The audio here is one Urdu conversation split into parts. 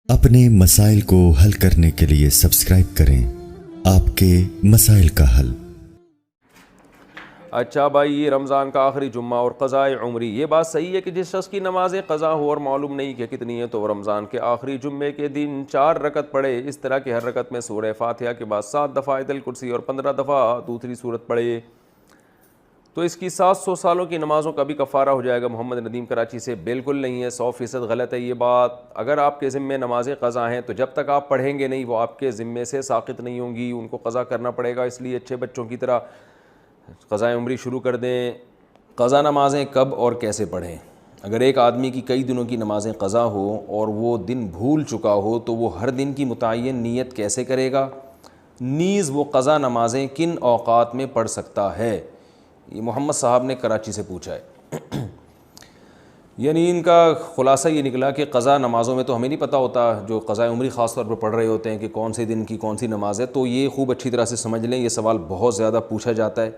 اپنے مسائل کو حل کرنے کے لیے سبسکرائب کریں آپ کے مسائل کا حل۔ اچھا بھائی، یہ رمضان کا آخری جمعہ اور قضائے عمری، یہ بات صحیح ہے کہ جس شخص کی نمازیں قضا ہو اور معلوم نہیں کہ کتنی ہیں تو وہ رمضان کے آخری جمعے کے دن 4 رکعت پڑھے، اس طرح کہ ہر رکعت میں سورہ فاتحہ کے بعد 7 دفعہ آیت الکرسی اور 15 دفعہ دوسری سورت پڑھے تو اس کی 700 سالوں کی نمازوں کا بھی کفارہ ہو جائے گا۔ محمد ندیم کراچی سے۔ بالکل نہیں ہے، 100% غلط ہے یہ بات۔ اگر آپ کے ذمے نمازیں قضا ہیں تو جب تک آپ پڑھیں گے نہیں وہ آپ کے ذمے سے ساقط نہیں ہوں گی، ان کو قضا کرنا پڑے گا۔ اس لیے اچھے بچوں کی طرح قضائے عمری شروع کر دیں۔ قضا نمازیں کب اور کیسے پڑھیں؟ اگر ایک آدمی کی کئی دنوں کی نمازیں قضا ہو اور وہ دن بھول چکا ہو تو وہ ہر دن کی متعین نیت کیسے کرے گا؟ نیز وہ قضا نمازیں کن اوقات میں پڑھ سکتا ہے؟ یہ محمد صاحب نے کراچی سے پوچھا ہے۔ یعنی ان کا خلاصہ یہ نکلا کہ قضا نمازوں میں تو ہمیں نہیں پتہ ہوتا، جو قضائے عمری خاص طور پر پڑھ رہے ہوتے ہیں کہ کون سے دن کی کون سی نماز ہے، تو یہ خوب اچھی طرح سے سمجھ لیں، یہ سوال بہت زیادہ پوچھا جاتا ہے۔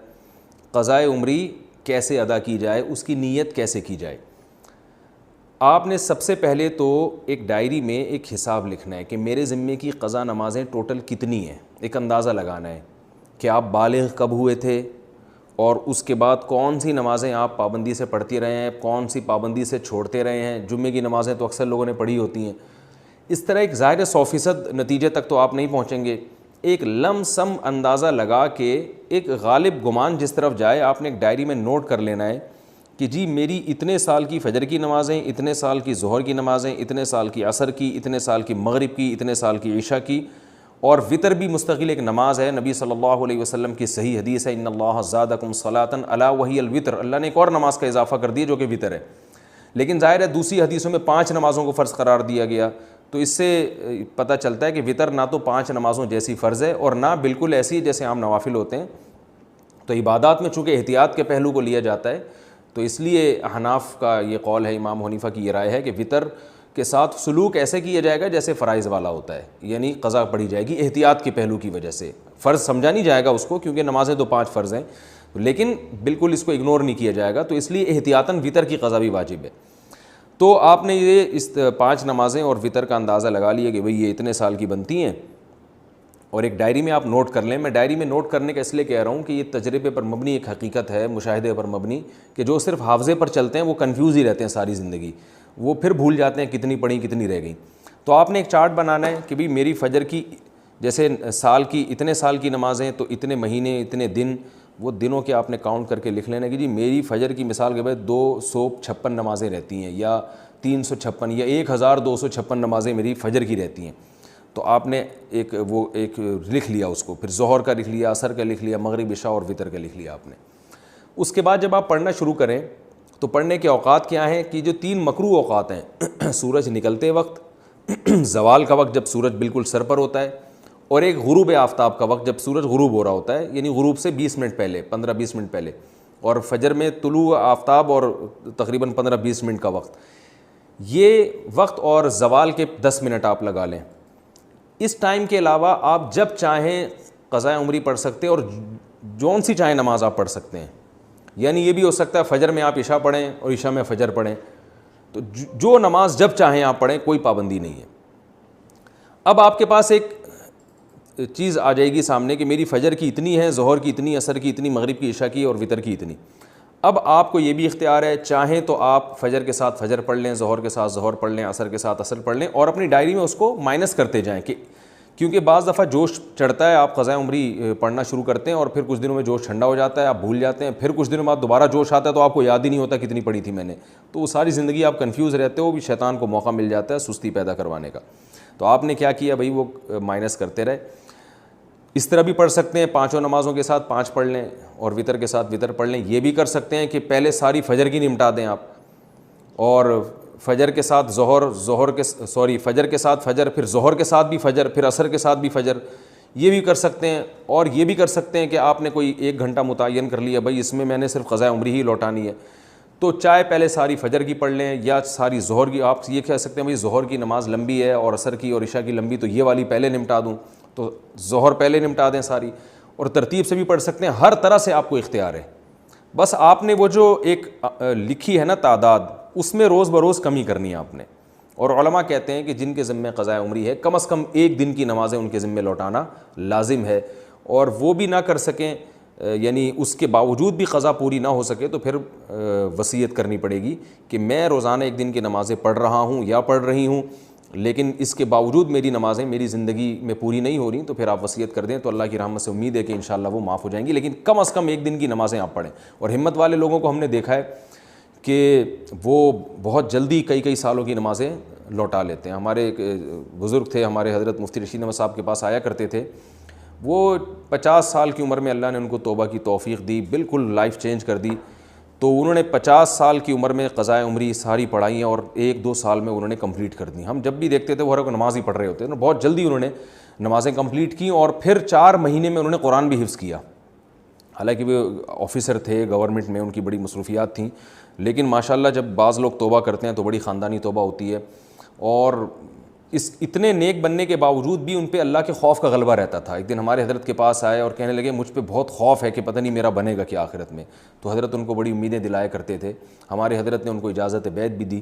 قضائے عمری کیسے ادا کی جائے، اس کی نیت کیسے کی جائے؟ آپ نے سب سے پہلے تو ایک ڈائری میں ایک حساب لکھنا ہے کہ میرے ذمے کی قضا نمازیں ٹوٹل کتنی ہیں، ایک اندازہ لگانا ہے کہ آپ بالغ کب ہوئے تھے اور اس کے بعد کون سی نمازیں آپ پابندی سے پڑھتی رہے ہیں، کون سی پابندی سے چھوڑتے رہے ہیں۔ جمعے کی نمازیں تو اکثر لوگوں نے پڑھی ہوتی ہیں۔ اس طرح ایک ظاہر 100% نتیجے تک تو آپ نہیں پہنچیں گے، ایک لم سم اندازہ لگا کے ایک غالب گمان جس طرف جائے آپ نے ایک ڈائری میں نوٹ کر لینا ہے کہ جی میری اتنے سال کی فجر کی نمازیں، اتنے سال کی ظہر کی نمازیں، اتنے سال کی عصر کی، اتنے سال کی مغرب کی، اتنے سال کی عشاء کی، اور وطر بھی مستقل ایک نماز ہے۔ نبی صلی اللہ علیہ وسلم کی صحیح حدیث ہے، ان اللہ زادکم صلاۃ الا وہی الوتر، اللہ نے ایک اور نماز کا اضافہ کر دیا جو کہ وطر ہے۔ لیکن ظاہر ہے دوسری حدیثوں میں 5 نمازوں کو فرض قرار دیا گیا، تو اس سے پتہ چلتا ہے کہ وطر نہ تو 5 نمازوں جیسی فرض ہے اور نہ بالکل ایسی ہے جیسے عام نوافل ہوتے ہیں۔ تو عبادات میں چونکہ احتیاط کے پہلو کو لیا جاتا ہے تو اس لیے حناف کا یہ قول ہے، امام حنیفہ کی یہ رائے ہے کہ وطر کے ساتھ سلوک ایسے کیا جائے گا جیسے فرائض والا ہوتا ہے، یعنی قضا پڑھی جائے گی احتیاط کے پہلو کی وجہ سے۔ فرض سمجھا نہیں جائے گا اس کو کیونکہ نمازیں تو 5 فرض ہیں، لیکن بالکل اس کو اگنور نہیں کیا جائے گا، تو اس لیے احتیاطاً وطر کی قضا بھی واجب ہے۔ تو آپ نے یہ اس 5 نمازیں اور وطر کا اندازہ لگا لیا کہ بھئی یہ اتنے سال کی بنتی ہیں، اور ایک ڈائری میں آپ نوٹ کر لیں۔ میں ڈائری میں نوٹ کرنے کا اس لیے کہہ رہا ہوں کہ یہ تجربے پر مبنی ایک حقیقت ہے، مشاہدے پر مبنی، کہ جو صرف حافظے پر چلتے ہیں وہ کنفیوز ہی رہتے ہیں ساری زندگی، وہ پھر بھول جاتے ہیں کتنی پڑھی کتنی رہ گئی۔ تو آپ نے ایک چارٹ بنانا ہے کہ بھئی میری فجر کی جیسے سال کی اتنے سال کی نمازیں تو اتنے مہینے اتنے دن، وہ دنوں کے آپ نے کاؤنٹ کر کے لکھ لینا کہ جی میری فجر کی مثال کے بعد 256 نمازیں رہتی ہیں یا 356 یا 1256 نمازیں میری فجر کی رہتی ہیں۔ تو آپ نے ایک لکھ لیا اس کو، پھر ظہر کا لکھ لیا، عصر کا لکھ لیا، مغرب عشاء اور وطر کا لکھ لیا آپ نے۔ اس کے بعد جب آپ پڑھنا شروع کریں تو پڑھنے کے اوقات کیا ہیں کہ جو 3 مکروہ اوقات ہیں، سورج نکلتے وقت، زوال کا وقت جب سورج بالکل سر پر ہوتا ہے، اور ایک غروب آفتاب کا وقت جب سورج غروب ہو رہا ہوتا ہے، یعنی غروب سے 20 منٹ پہلے، 15-20 منٹ پہلے، اور فجر میں طلوع آفتاب اور تقریباً 15-20 منٹ کا وقت، یہ وقت اور زوال کے 10 منٹ آپ لگا لیں۔ اس ٹائم کے علاوہ آپ جب چاہیں قضائے عمری پڑھ سکتے ہیں اور جون سی چاہیں نماز آپ پڑھ سکتے ہیں، یعنی یہ بھی ہو سکتا ہے فجر میں آپ عشاء پڑھیں اور عشاء میں فجر پڑھیں، تو جو نماز جب چاہیں آپ پڑھیں، کوئی پابندی نہیں ہے۔ اب آپ کے پاس ایک چیز آ جائے گی سامنے کہ میری فجر کی اتنی ہے، ظہر کی اتنی، عصر کی اتنی، مغرب کی، عشاء کی اور وطر کی اتنی۔ اب آپ کو یہ بھی اختیار ہے، چاہیں تو آپ فجر کے ساتھ فجر پڑھ لیں، ظہر کے ساتھ ظہر پڑھ لیں، عصر کے ساتھ عصر پڑھ لیں، اور اپنی ڈائری میں اس کو مائنس کرتے جائیں کہ کیونکہ بعض دفعہ جوش چڑھتا ہے، آپ قضائے عمری پڑھنا شروع کرتے ہیں اور پھر کچھ دنوں میں جوش ٹھنڈا ہو جاتا ہے، آپ بھول جاتے ہیں، پھر کچھ دنوں بعد دوبارہ جوش آتا ہے تو آپ کو یاد ہی نہیں ہوتا کتنی پڑھی تھی میں نے، تو وہ ساری زندگی آپ کنفیوز رہتے ہو، بھی شیطان کو موقع مل جاتا ہے سستی پیدا کروانے کا۔ تو آپ نے کیا کیا بھائی، وہ مائنس کرتے رہے۔ اس طرح بھی پڑھ سکتے ہیں، 5 نمازوں کے ساتھ 5 پڑھ لیں اور وطر کے ساتھ وطر پڑھ لیں۔ یہ بھی کر سکتے ہیں کہ پہلے ساری فجر کی نمٹا دیں آپ، اور فجر کے ساتھ فجر کے ساتھ فجر، پھر ظہر کے ساتھ بھی فجر، پھر عصر کے ساتھ بھی فجر، یہ بھی کر سکتے ہیں۔ اور یہ بھی کر سکتے ہیں کہ آپ نے کوئی 1 گھنٹہ متعین کر لیا، بھائی اس میں نے صرف قضائے عمری ہی لوٹانی ہے، تو چاہے پہلے ساری فجر کی پڑھ لیں یا ساری ظہر کی۔ آپ یہ کہہ سکتے ہیں بھائی ظہر کی نماز لمبی ہے اور عصر کی اور عشاء کی لمبی، تو یہ والی پہلے نمٹا دوں، تو ظہر پہلے نمٹا دیں ساری، اور ترتیب سے بھی پڑھ سکتے ہیں۔ ہر طرح سے آپ کو اختیار ہے، بس آپ نے وہ جو ایک لکھی ہے نا تعداد، اس میں روز بروز کمی کرنی ہے آپ نے، اور علماء کہتے ہیں کہ جن کے ذمے قضاء عمری ہے کم از کم ایک دن کی نمازیں ان کے ذمے لوٹانا لازم ہے، اور وہ بھی نہ کر سکیں یعنی اس کے باوجود بھی قضا پوری نہ ہو سکے تو پھر وصیت کرنی پڑے گی کہ میں روزانہ ایک دن کی نمازیں پڑھ رہا ہوں یا پڑھ رہی ہوں، لیکن اس کے باوجود میری نمازیں میری زندگی میں پوری نہیں ہو رہی، تو پھر آپ وصیت کر دیں تو اللہ کی رحمت سے امید ہے کہ انشاءاللہ وہ معاف ہو جائیں گی، لیکن کم از کم ایک دن کی نمازیں آپ پڑھیں۔ اور ہمت والے لوگوں کو ہم نے دیکھا ہے کہ وہ بہت جلدی کئی سالوں کی نمازیں لوٹا لیتے ہیں۔ ہمارے ایک بزرگ تھے، ہمارے حضرت مفتی رشید احمد صاحب کے پاس آیا کرتے تھے، وہ 50 سال کی عمر میں اللہ نے ان کو توبہ کی توفیق دی، بالکل لائف چینج کر دی، تو انہوں نے 50 سال کی عمر میں قضاء عمری ساری پڑھائی ہیں اور 1-2 سال میں انہوں نے کمپلیٹ کر دی۔ ہم جب بھی دیکھتے تھے وہ ہر کوئی نماز ہی پڑھ رہے ہوتے ہیں، بہت جلدی انہوں نے نمازیں کمپلیٹ کی، اور پھر 4 مہینے میں انہوں نے قرآن بھی حفظ کیا۔ حالانکہ وہ آفیسر تھے گورنمنٹ میں، ان کی بڑی مصروفیات تھیں، لیکن ماشاءاللہ جب بعض لوگ توبہ کرتے ہیں تو بڑی خاندانی توبہ ہوتی ہے، اور اس اتنے نیک بننے کے باوجود بھی ان پہ اللہ کے خوف کا غلبہ رہتا تھا۔ ایک دن ہمارے حضرت کے پاس آئے اور کہنے لگے مجھ پہ بہت خوف ہے کہ پتہ نہیں میرا بنے گا کیا آخرت میں، تو حضرت ان کو بڑی امیدیں دلایا کرتے تھے، ہمارے حضرت نے ان کو اجازت بیعت بھی دی۔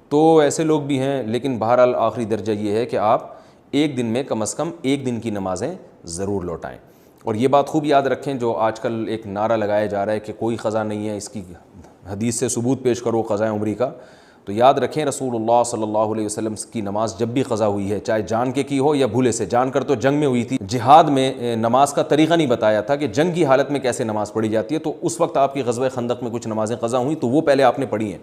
تو ایسے لوگ بھی ہیں، لیکن بہرحال آخری درجہ یہ ہے کہ آپ ایک دن میں کم از کم ایک دن کی نمازیں ضرور لوٹائیں۔ اور یہ بات خوب یاد رکھیں، جو آج کل ایک نعرہ لگایا جا رہا ہے کہ کوئی قضا نہیں ہے، اس کی حدیث سے ثبوت پیش کرو قضاء عمری کا، تو یاد رکھیں رسول اللہ صلی اللہ علیہ وسلم کی نماز جب بھی قضا ہوئی ہے، چاہے جان کے کی ہو یا بھولے سے، جان کر تو جنگ میں ہوئی تھی، جہاد میں نماز کا طریقہ نہیں بتایا تھا کہ جنگ کی حالت میں کیسے نماز پڑھی جاتی ہے، تو اس وقت آپ کی غزوہ خندق میں کچھ نمازیں قضا ہوئیں تو وہ پہلے آپ نے پڑھی ہیں۔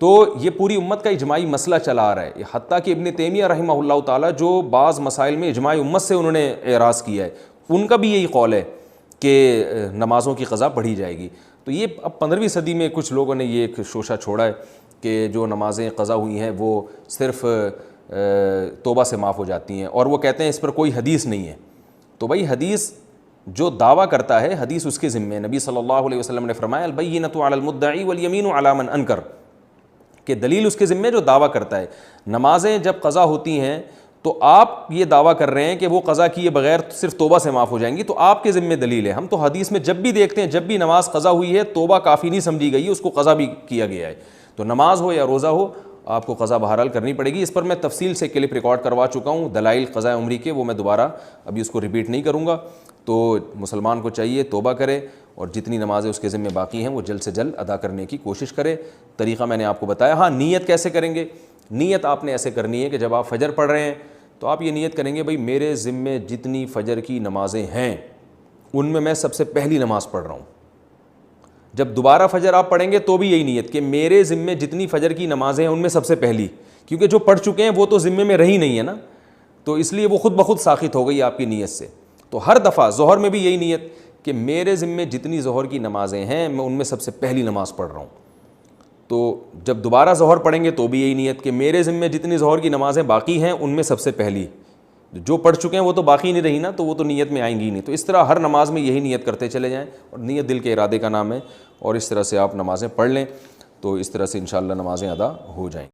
تو یہ پوری امت کا اجماعی مسئلہ چلا آ رہا ہے، حتیٰ کہ ابن تیمیہ رحمہ اللہ تعالیٰ جو بعض مسائل میں اجماع امت سے انہوں نے اعراض کیا ہے، ان کا بھی یہی قول ہے کہ نمازوں کی قضا پڑھی جائے گی۔ تو یہ اب 15ویں صدی میں کچھ لوگوں نے یہ ایک شوشہ چھوڑا ہے کہ جو نمازیں قضا ہوئی ہیں وہ صرف توبہ سے معاف ہو جاتی ہیں، اور وہ کہتے ہیں اس پر کوئی حدیث نہیں ہے۔ تو بھائی حدیث جو دعویٰ کرتا ہے حدیث اس کے ذمے ہے۔ نبی صلی اللہ علیہ وسلم نے فرمایا البینۃ علی المدعی والیمین علی من انکر، کہ دلیل اس کے ذمے جو دعویٰ کرتا ہے۔ نمازیں جب قضا ہوتی ہیں تو آپ یہ دعویٰ کر رہے ہیں کہ وہ قضا کیے بغیر صرف توبہ سے معاف ہو جائیں گی، تو آپ کے ذمے دلیل ہے۔ ہم تو حدیث میں جب بھی دیکھتے ہیں جب بھی نماز قضا ہوئی ہے توبہ کافی نہیں سمجھی گئی ہے، اس کو قضا بھی کیا گیا ہے، تو نماز ہو یا روزہ ہو آپ کو قضا بہرحال کرنی پڑے گی۔ اس پر میں تفصیل سے کلپ ریکارڈ کروا چکا ہوں دلائل قضاء عمری کے، وہ میں دوبارہ ابھی اس کو ریپیٹ نہیں کروں گا۔ تو مسلمان کو چاہیے توبہ کرے اور جتنی نمازیں اس کے ذمہ باقی ہیں وہ جلد سے جلد ادا کرنے کی کوشش کرے۔ طریقہ میں نے آپ کو بتایا۔ ہاں نیت کیسے کریں گے؟ نیت آپ نے ایسے کرنی ہے کہ جب آپ فجر پڑھ رہے ہیں تو آپ یہ نیت کریں گے بھائی میرے ذمے جتنی فجر کی نمازیں ہیں ان میں سب سے پہلی نماز پڑھ رہا ہوں۔ جب دوبارہ فجر آپ پڑھیں گے تو بھی یہی نیت کہ میرے ذمے جتنی فجر کی نمازیں ہیں ان میں سب سے پہلی، کیونکہ جو پڑھ چکے ہیں وہ تو ذمے میں رہی نہیں ہے نا، تو اس لیے وہ خود بخود ساقط ہو گئی آپ کی نیت سے۔ تو ہر دفعہ ظہر میں بھی یہی نیت کہ میرے ذمے جتنی ظہر کی نمازیں ہیں میں ان میں سب سے پہلی نماز پڑھ رہا ہوں۔ تو جب دوبارہ ظہر پڑھیں گے تو بھی یہی نیت کہ میرے ذمے جتنی ظہر کی نمازیں باقی ہیں ان میں سب سے پہلی، جو پڑھ چکے ہیں وہ تو باقی نہیں رہی نا، تو وہ تو نیت میں آئیں گی نہیں۔ تو اس طرح ہر نماز میں یہی نیت کرتے چلے جائیں، اور نیت دل کے ارادے کا نام ہے، اور اس طرح سے آپ نمازیں پڑھ لیں تو اس طرح سے انشاءاللہ نمازیں ادا ہو جائیں۔